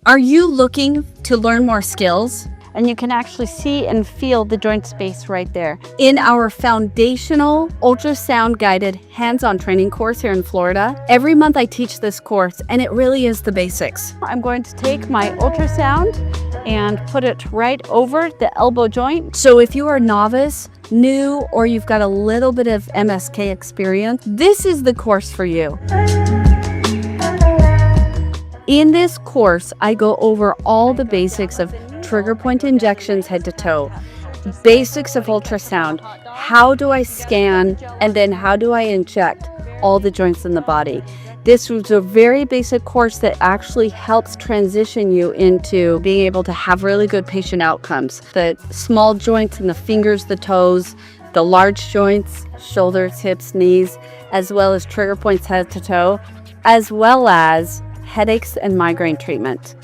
Are you looking to learn more skills? And you can actually see and feel the joint space right there. In our foundational ultrasound guided hands-on training course here in Florida, every month I teach this course and it really is the basics. I'm going to take my ultrasound and put it right over the elbow joint. So if you are novice, new, or you've got a little bit of MSK experience, this is the course for you. In this course, I go over all the basics of trigger point injections head to toe, basics of ultrasound, how do I scan, and then how do I inject all the joints in the body. This was a very basic course that actually helps transition you into being able to have really good patient outcomes. The small joints in the fingers, the toes, the large joints, shoulders, hips, knees, as well as trigger points head to toe, as well as headaches and migraine treatment.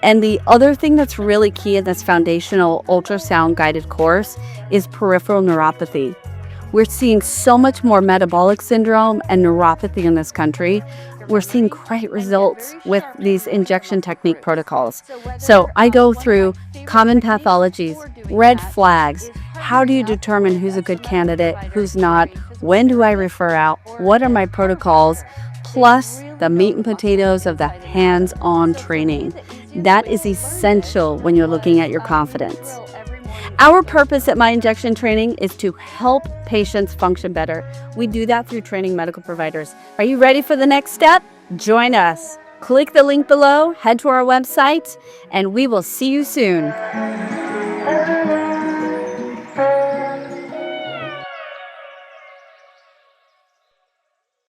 And the other thing that's really key in this foundational ultrasound guided course is peripheral neuropathy. We're seeing so much more metabolic syndrome and neuropathy in this country. We're seeing great results with these injection technique protocols. So I go through common pathologies, red flags, how do you determine who's a good candidate, who's not, when do I refer out, what are my protocols, plus the meat and potatoes of the hands-on training. That is essential when you're looking at your confidence. Our purpose at My Injection Training is to help patients function better. We do that through training medical providers. Are you ready for the next step? Join us. Click the link below, head to our website, and we will see you soon.